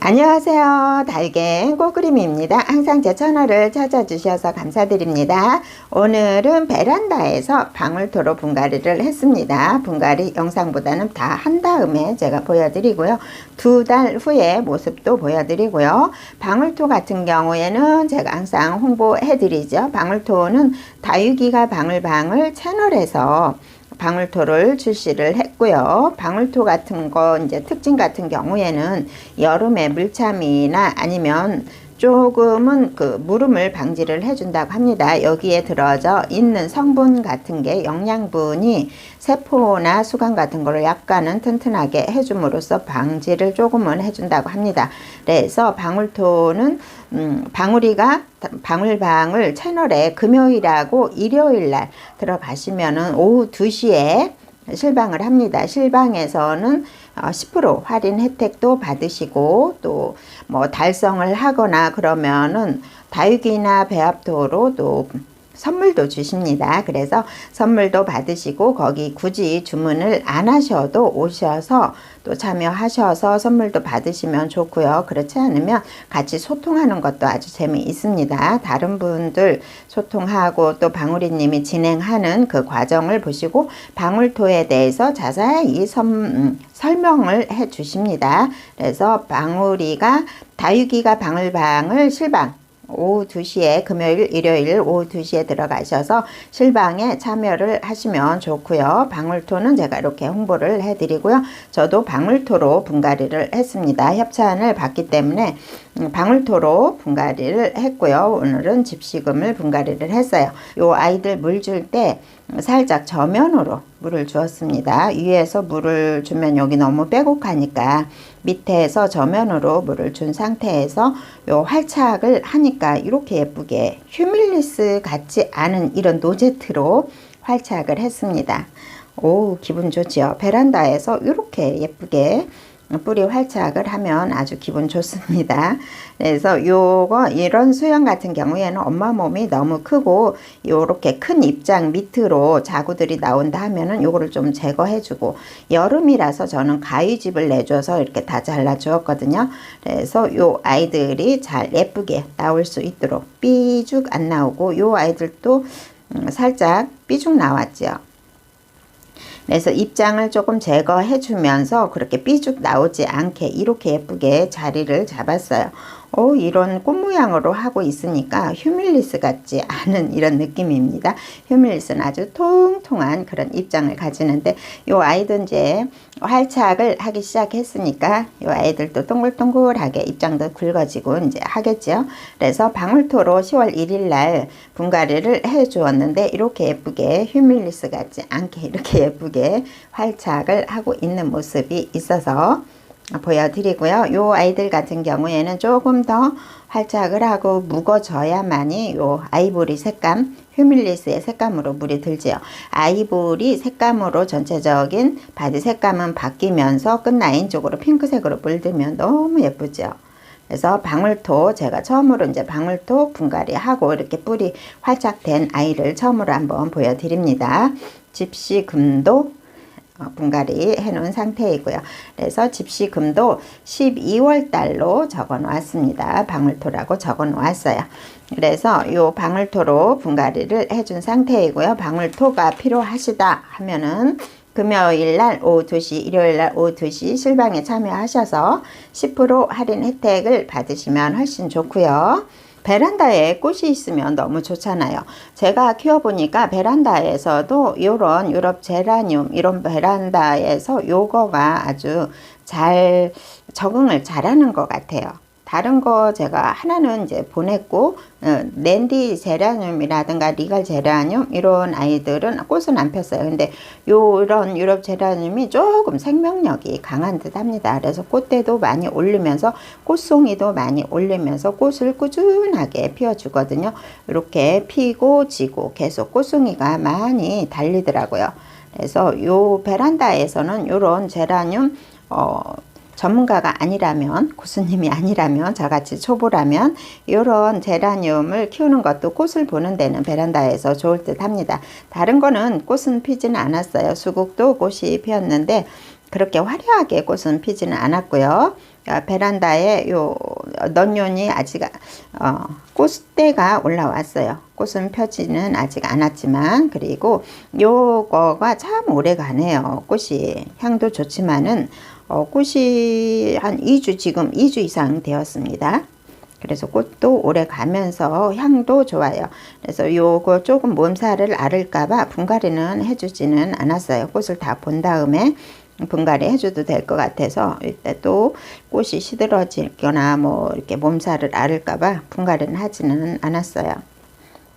안녕하세요. 달갱 꽃그림입니다. 항상 제 채널을 찾아주셔서 감사드립니다. 오늘은 베란다에서 방울토로 분갈이를 했습니다. 분갈이 영상보다는 다 한 다음에 제가 보여드리고요. 2달 후에 모습도 보여드리고요. 방울토 같은 경우에는 제가 항상 홍보해드리죠. 방울토는 다육이가 방울방울 채널에서 방울토를 출시를 했고요. 방울토 같은 거 이제 특징 같은 경우에는 여름에 물참이나 아니면 조금은 그 무름을 방지를 해준다고 합니다. 여기에 들어져 있는 성분 같은 게 영양분이 세포나 수관 같은 거를 약간은 튼튼하게 해줌으로써 방지를 조금은 해준다고 합니다. 그래서 방울토는 방울이가 방울방울 채널에 금요일하고 일요일날 들어가시면은 오후 2시에 실방을 합니다. 실방에서는 10% 할인 혜택도 받으시고 또 뭐 달성을 하거나 그러면은 다육이나 배합토로 또 선물도 주십니다. 그래서 선물도 받으시고 거기 굳이 주문을 안 하셔도 오셔서 또 참여하셔서 선물도 받으시면 좋고요. 그렇지 않으면 같이 소통하는 것도 아주 재미있습니다. 다른 분들 소통하고 또 방울이님이 진행하는 그 과정을 보시고 방울토에 대해서 자세히 설명을 해 주십니다. 그래서 방울이가 다육이가 방울방울 실방 오후 2시에 금요일 일요일 오후 2시에 들어가셔서 실방에 참여를 하시면 좋고요. 방울토는 제가 이렇게 홍보를 해드리고요. 저도 방울토로 분갈이를 했습니다. 협찬을 받기 때문에 방울토로 분갈이를 했고요. 오늘은 집시금을 분갈이를 했어요. 요 아이들 물 줄 때 살짝 저면으로 물을 주었습니다. 위에서 물을 주면 여기 너무 빼곡하니까 밑에서 저면으로 물을 준 상태에서 요 활착을 하니까 이렇게 예쁘게 휴밀리스 같지 않은 이런 노제트로 활착을 했습니다. 오, 기분 좋지요. 베란다에서 이렇게 예쁘게 뿌리 활착을 하면 아주 기분 좋습니다. 그래서 요거 이런 수영 같은 경우에는 엄마 몸이 너무 크고 요렇게 큰 입장 밑으로 자구들이 나온다 하면은 요거를 좀 제거해 주고, 여름이라서 저는 가위집을 내줘서 이렇게 다 잘라 주었거든요. 그래서 요 아이들이 잘 예쁘게 나올 수 있도록 삐죽 안 나오고, 요 아이들도 살짝 삐죽 나왔죠. 그래서 입장을 조금 제거해 주면서 그렇게 삐죽 나오지 않게 이렇게 예쁘게 자리를 잡았어요. 이런 꽃 모양으로 하고 있으니까 휴밀리스 같지 않은 이런 느낌입니다. 휴밀리스는 아주 통통한 그런 입장을 가지는데, 요 아이도 이제 활착을 하기 시작했으니까 요 아이들도 동글동글하게 입장도 굵어지고 이제 하겠죠. 그래서 방울토로 10월 1일 날 분갈이를 해 주었는데 이렇게 예쁘게 휴밀리스 같지 않게 이렇게 예쁘게 활착을 하고 있는 모습이 있어서 보여드리고요. 요 아이들 같은 경우에는 조금 더 활착을 하고 묵어져야만이 요 아이보리 색감, 휴밀리스의 색감으로 물이 들지요. 아이보리 색감으로 전체적인 바디 색감은 바뀌면서 끝라인 쪽으로 핑크색으로 물들면 너무 예쁘죠. 그래서 방울토, 제가 처음으로 이제 방울토 분갈이 하고 이렇게 뿌리 활착된 아이를 처음으로 한번 보여드립니다. 집시금도 분갈이 해 놓은 상태이고요. 그래서 집시금도 12월 달로 적어 놓았습니다. 방울토라고 적어 놓았어요. 그래서 요 방울토로 분갈이를 해준 상태이고요. 방울토가 필요하시다 하면은 금요일날 오후 2시, 일요일날 오후 2시 실방에 참여하셔서 10% 할인 혜택을 받으시면 훨씬 좋고요. 베란다에 꽃이 있으면 너무 좋잖아요. 제가 키워보니까 베란다에서도 이런 유럽 제라늄, 이런 베란다에서 요거가 아주 잘 적응을 잘하는 것 같아요. 다른 거 제가 하나는 이제 보냈고, 랜디 제라늄이라든가 리갈 제라늄 이런 아이들은 꽃은 안 폈어요. 근데 요런 유럽 제라늄이 조금 생명력이 강한 듯 합니다. 그래서 꽃대도 많이 올리면서 꽃송이도 많이 올리면서 꽃을 꾸준하게 피워주거든요. 이렇게 피고 지고 계속 꽃송이가 많이 달리더라고요. 그래서 요 베란다에서는 요런 제라늄 전문가가 아니라면, 고수님이 아니라면, 저같이 초보라면 이런 제라늄을 키우는 것도 꽃을 보는 데는 베란다에서 좋을 듯 합니다. 다른 거는 꽃은 피지는 않았어요. 수국도 꽃이 피었는데 그렇게 화려하게 꽃은 피지는 않았고요. 베란다에 요 넌년이 아직 꽃대가 올라왔어요. 꽃은 펴지는 아직 않았지만, 그리고 요거가 참 오래 가네요. 꽃이 향도 좋지만은 꽃이 한 2주, 지금 2주 이상 되었습니다. 그래서 꽃도 오래 가면서 향도 좋아요. 그래서 요거 조금 몸살을 앓을까봐 분갈이는 해주지는 않았어요. 꽃을 다 본 다음에 분갈이 해줘도 될 것 같아서, 이때 또 꽃이 시들어지거나 뭐 이렇게 몸살을 앓을까봐 분갈이는 하지는 않았어요.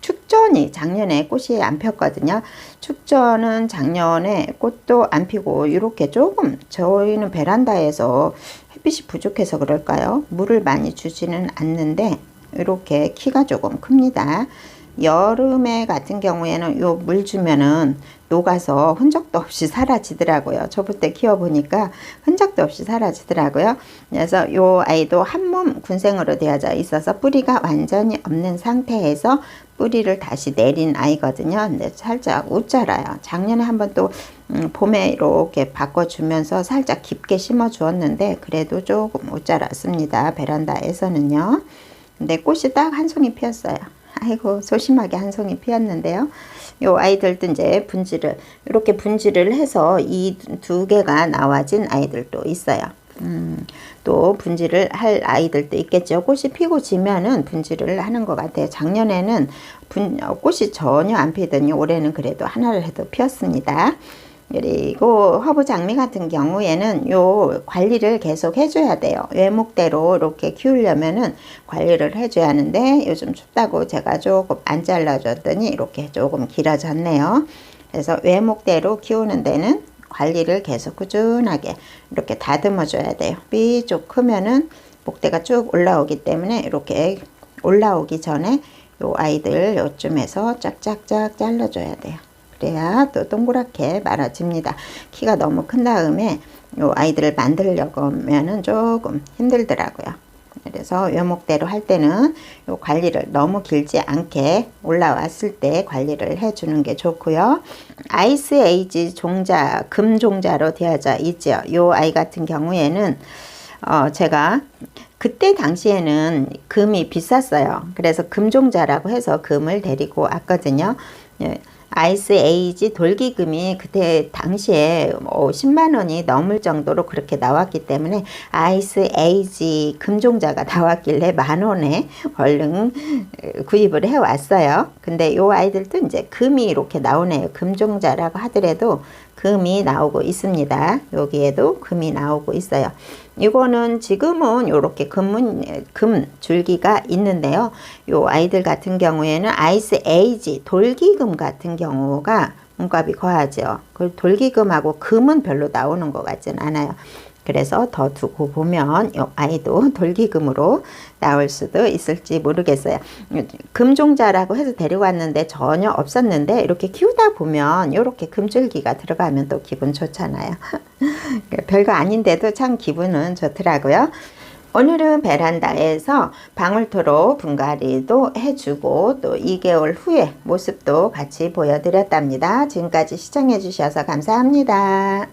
축전이 작년에 꽃이 안 폈거든요. 축전은 작년에 꽃도 안 피고, 이렇게 조금, 저희는 베란다에서 햇빛이 부족해서 그럴까요? 물을 많이 주지는 않는데 이렇게 키가 조금 큽니다. 여름에 같은 경우에는 요 물 주면은 녹아서 흔적도 없이 사라지더라고요. 저부터 키워보니까 흔적도 없이 사라지더라고요. 그래서 요 아이도 한몸 군생으로 되어져 있어서 뿌리가 완전히 없는 상태에서 뿌리를 다시 내린 아이거든요. 근데 살짝 웃자라요. 작년에 한번 또 봄에 이렇게 바꿔주면서 살짝 깊게 심어 주었는데 그래도 조금 웃자랐습니다. 베란다에서는요. 근데 꽃이 딱 한 송이 피었어요. 아이고, 소심하게 한 송이 피었는데요. 요 아이들도 이제 분지를, 이렇게 분지를 해서 이 두 개가 나와진 아이들도 있어요. 또 분지를 할 아이들도 있겠죠. 꽃이 피고 지면은 분지를 하는 것 같아요. 작년에는 꽃이 전혀 안 피더니 올해는 그래도 하나를 해도 피었습니다. 그리고 허브 장미 같은 경우에는 요 관리를 계속 해줘야 돼요. 외목대로 이렇게 키우려면은 관리를 해줘야 하는데, 요즘 춥다고 제가 조금 안 잘라줬더니 이렇게 조금 길어졌네요. 그래서 외목대로 키우는 데는 관리를 계속 꾸준하게 이렇게 다듬어 줘야 돼요. 삐쭉 크면은 목대가 쭉 올라오기 때문에 이렇게 올라오기 전에 요 아이들 요쯤에서 짝짝짝 잘라줘야 돼요. 그래야 또 동그랗게 말아집니다. 키가 너무 큰 다음에 요 아이들을 만들려고 하면은 조금 힘들더라고요. 그래서 외목대로 할 때는 요 관리를 너무 길지 않게 올라왔을 때 관리를 해주는 게 좋고요. 아이스 에이지 종자, 금 종자로 되어져 있죠. 요 아이 같은 경우에는 제가 그때 당시에는 금이 비쌌어요. 그래서 금종자라고 해서 금을 데리고 왔거든요. 아이스 에이지 돌기금이 그때 당시에 10만 원이 넘을 정도로 그렇게 나왔기 때문에 아이스 에이지 금종자가 나왔길래 10,000원에 얼른 구입을 해 왔어요. 근데 요 아이들도 이제 금이 이렇게 나오네요. 금종자라고 하더라도 금이 나오고 있습니다. 여기에도 금이 나오고 있어요. 이거는 지금은 이렇게 금 줄기가 있는데요. 요 아이들 같은 경우에는 아이스 에이지 돌기금 같은 경우가 몸값이 거하죠. 그 돌기금하고 금은 별로 나오는 것 같진 않아요. 그래서 더 두고 보면 이 아이도 돌기금으로 나올 수도 있을지 모르겠어요. 금종자라고 해서 데려왔는데 전혀 없었는데 이렇게 키우다 보면 이렇게 금줄기가 들어가면 또 기분 좋잖아요. 별거 아닌데도 참 기분은 좋더라고요. 오늘은 베란다에서 방울토로 분갈이도 해주고 또 2개월 후에 모습도 같이 보여드렸답니다. 지금까지 시청해 주셔서 감사합니다.